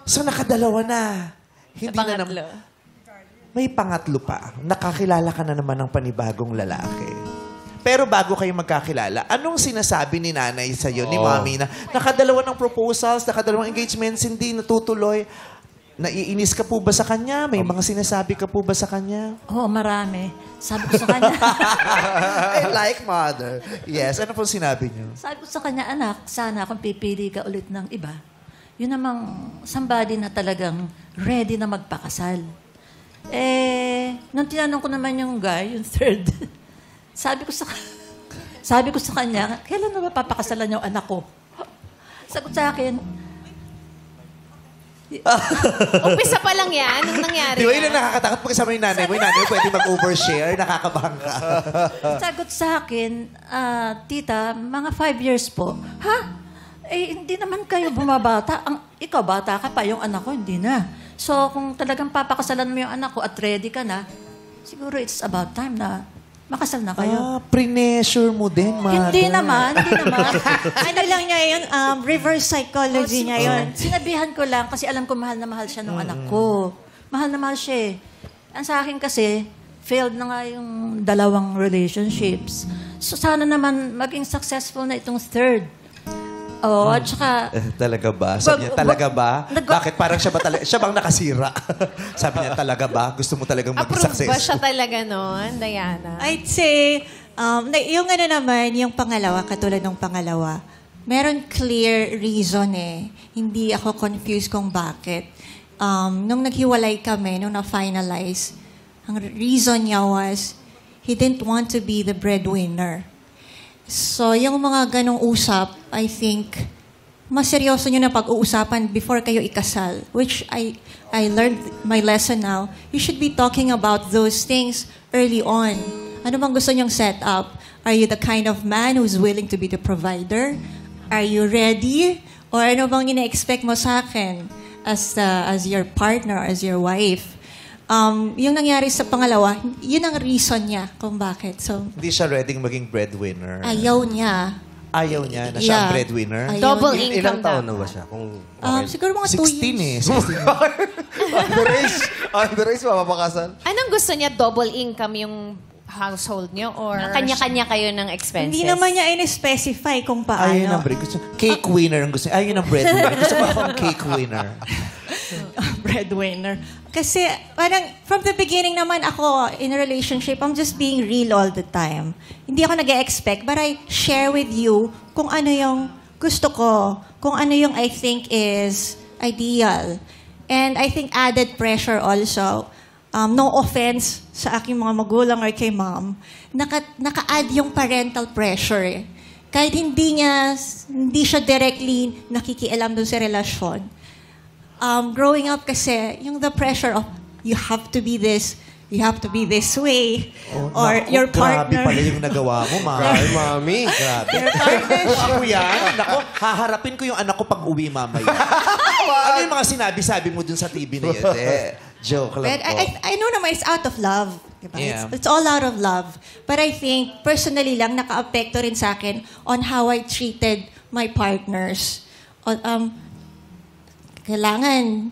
So, nakadalawa na. Hindi na pangatlo. may pangatlo pa. Nakakilala ka na naman ng panibagong lalaki. Pero bago kayo magkakilala, anong sinasabi ni nanay sa'yo, ni mami, na nakadalawa ng proposals, nakadalawang engagements, hindi natutuloy? Naiinis ka po ba sa kanya? May mga sinasabi ka po ba sa kanya? Oo, marami. Sabi ko sa kanya, Like mother. Yes, ano po sinabi niyo? sabi ko sa kanya, anak, sana kung pipili ka ulit ng iba, yun namang somebody na talagang ready na magpakasal. Nung tinanong ko naman yung guy, yung third, sabi ko sa kanya, kailan na ba papakasalan yung anak ko? Sagot sa akin, Umpisa pa lang yan, nung nangyari. Di ba yun ang nakakatakot pag kasama yung nanay mo? Yung nanay mo pwede mag-overshare, nakakabahan ka. sagot sa akin, tita, mga 5 years po. Ha? Hindi naman kayo bumabata. Ikaw bata ka pa, yung anak ko hindi na. So, kung talagang papakasalan mo yung anak ko at ready ka na, siguro it's about time na makasal na kayo. Pre-measure mo din, mother. Hindi naman. Ano lang niya yun? Reverse psychology niya yun. Sinabihan ko lang kasi alam ko mahal na mahal siya ng anak ko. Mahal na mahal siya eh. Ang sa akin kasi, failed na nga yung 2 relationships. So sana naman maging successful na itong third. Oo, at saka... Talaga ba? Sabi niya, talaga ba? Bakit parang siya ba siya bang nakasira? Sabi niya, talaga ba? Gusto mo talagang mag-success? Approve ba siya talaga noon, Diana? I'd say, yung ano naman, yung pangalawa, katulad ng pangalawa, meron clear reason eh. Hindi ako confused kung bakit. Nung naghiwalay kami, nung na-finalize, ang reason niya was, he didn't want to be the breadwinner. So, yung mga ganong usap, I think, mas seryoso nyo na pag-uusapan before kayo ikasal. Which I learned my lesson now. You should be talking about those things early on. Ano bang gusto nyong set up? Are you the kind of man who's willing to be the provider? Are you ready? Or ano bang ina-expect mo sa akin as your partner, as your wife? Yung nangyari sa pangalawa, yun ang reason niya kung bakit. So, Hindi siya ready maging breadwinner. ayaw niya. Ayaw niya na siya ang Yeah. breadwinner. Ayaw Double niya. income Ilang taon na dapat. ba siya? Kung Siguro mga 2 years. 16 underage. Underage, mapapakasal. Anong gusto niya? Double income yung household niyo? Or Kanya-kanya kayo ng expenses. Hindi naman niya in-specify kung Ayaw ang paano. bread. Cake winner ang gusto niya. Ayaw ang breadwinner. Gusto mo akong cake winner. Breadwinner. Kasi parang from the beginning naman ako in a relationship, I'm just being real all the time. Hindi ako nag-expect, but I share with you kung ano yung gusto ko, kung ano yung I think is ideal. And I think added pressure also. No offense sa aking mga magulang or kay mom, naka-add yung parental pressure eh. Kahit hindi siya directly nakikialam dun sa relasyon. Growing up kasi, yung the pressure of, you have to be this, you have to be this way, or Naku, your grabe partner. pala yung nagawa mo, ma. Ay, mami. Grabe. Kung ako yan, naku, haharapin ko yung anak ko pag uwi mamaya. Ano yung mga sinabi-sabi mo dun sa TV na yun? Joke lang But po. I know naman, it's out of love. Diba? Yeah. It's all out of love. But I think, personally lang, naka-apekto rin sa akin on how I treated my partners. Kailangan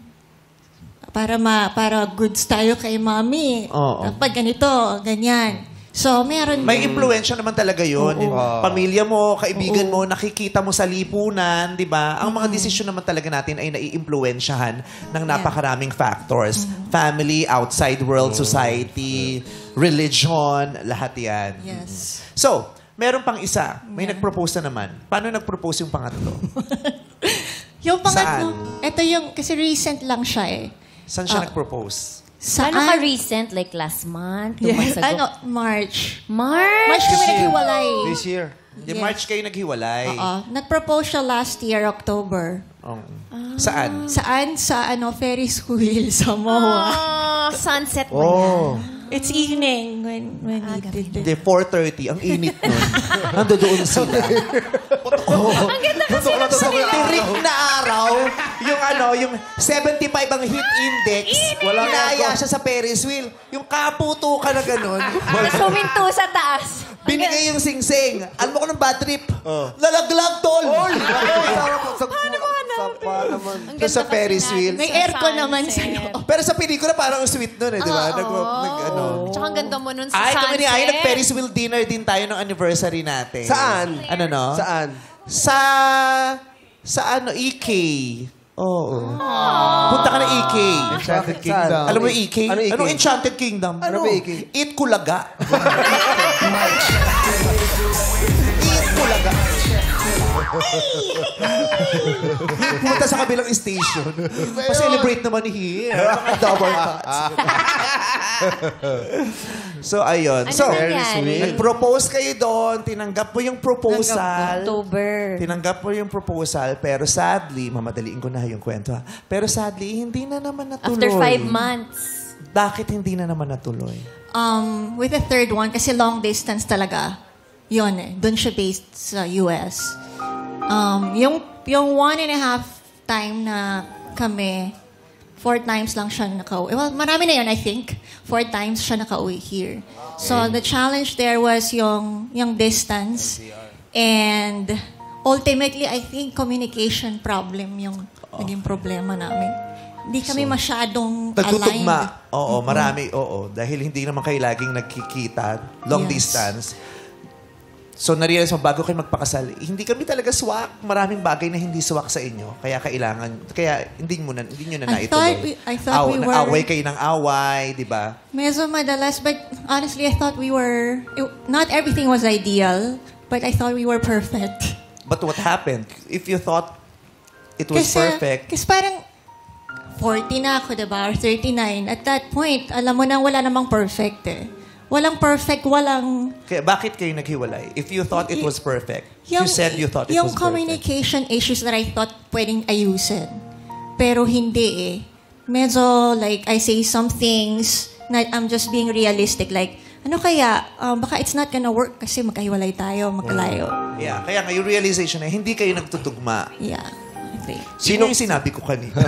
para goods tayo kay mami. Oo. Pag ganito, ganyan. So, meron May impluensya naman talaga yun. Yung pamilya mo, kaibigan mo, nakikita mo sa lipunan, di ba? Ang mga desisyon naman talaga natin ay naiimpluensyahan ng napakaraming factors. Family, outside world, society, religion, lahat yan. Yes. So, meron pang isa. May nag-propose na naman. Paano nag-propose yung pangatlo? Yung pangatlo, Saan? ito yung, kasi recent lang siya eh. Saan siya nag-propose? Saan? Paano ka recent? Like last month? 2 months ago? March. March? March kami naghiwalay. This year. Di March kayo naghiwalay. Nag-propose siya last year, October. Oh. Saan? Saan? Sa Ferris wheel sa MOA. Sunset ba Oh. It's evening when he did Hindi, 4:30. Ang init nun. Nandoon sila. Ang ganda kasi ng Tirik na araw, yung 75 ang heat index, inaya siya sa Ferris wheel. Yung kaputo ka na ganun. Tapos huminto sa taas. Binigay yung sing-sing. Alam mo ko ng bad trip. Lalaglag, tol. Paano mo Sapa naman. Ang Doon sa ganda kasi Ferris natin wheel. May sa aircon naman sa sunset. loob. Pero sa pelikula parang ang sweet nun eh, di ba? Ano. Tsaka ang ganda mo nun sa Ay, sunset. kami ni Ay, nag-Ferris wheel dinner din tayo ng anniversary natin. Saan? Ano no? Saan? Sa EK. Oo. Punta ka na EK. Enchanted Kingdom. Alam mo yung EK? Ano EK? Anong Enchanted Kingdom? Ano ba EK? Eat Kulaga. Eat Kulaga. Pumunta sa kabilang station. Pa-celebrate naman here. Mga double cuts. So, ayun. Ano So, nangyari? nag-propose kayo doon. Tinanggap mo yung proposal. October. Tinanggap mo yung proposal, pero sadly, mamadaliin ko na yung kwento ha. Pero sadly, hindi na naman natuloy. After 5 months. Bakit hindi na naman natuloy? With the third one, kasi long distance talaga, yun eh. Doon siya based sa US. Yung 1.5 time na kami, 4 times lang siya nakauwi. Well, marami na yun, I think. 4 times siya nakauwi here. So, the challenge there was yung distance. And ultimately, I think communication problem yung naging problema namin. Hindi kami masyadong aligned. Nagtutugma. Oo, marami. Oo, dahil hindi naman kayo laging nagkikita. Long Yes. distance. So, narealize mo, bago kayo magpakasal, hindi kami talaga swak. Maraming bagay na hindi swak sa inyo. Kaya hindi nyo na naituloy. I thought we were... Away kayo ng away, di ba? Medyo madalas, but honestly, I thought we were... not everything was ideal, but I thought we were perfect. But what happened? If you thought it was perfect, Kasi parang 40 na ako, diba? Or 39. At that point, alam mo na wala namang perfect eh. Walang perfect, walang... kaya bakit kayo naghiwalay? If you thought it was perfect, you said you thought it was yung perfect. communication issues that I thought pwedeng ayusin. Pero hindi eh. Medyo like, I say some things na I'm just being realistic. Like, ano kaya, baka it's not gonna work kasi magkahiwalay tayo, magkalayo. Yeah, kaya nga yung realization na hindi kayo nagtutugma. Yeah, I think. Sino yung sinabi ko kanina?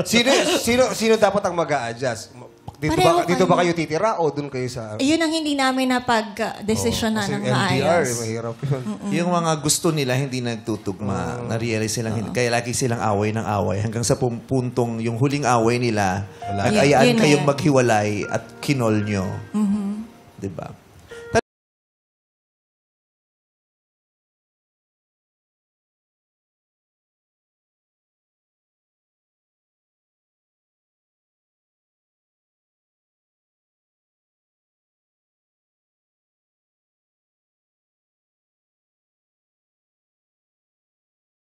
Sino dapat ang mag-a-adjust? Pareho Dito ba kayo. kayo titira o doon kayo sa... Yun ang hindi namin napag-desisyon na Kasi ng MDR, maayos. mahirap yun. Yung mga gusto nila hindi nagtutugma. Na-realize silang hindi. Kaya lagi silang away ng away. Hanggang sa puntong yung huling away nila, nag-ayaan Yun na kayong yan. maghiwalay at kinol nyo. Diba?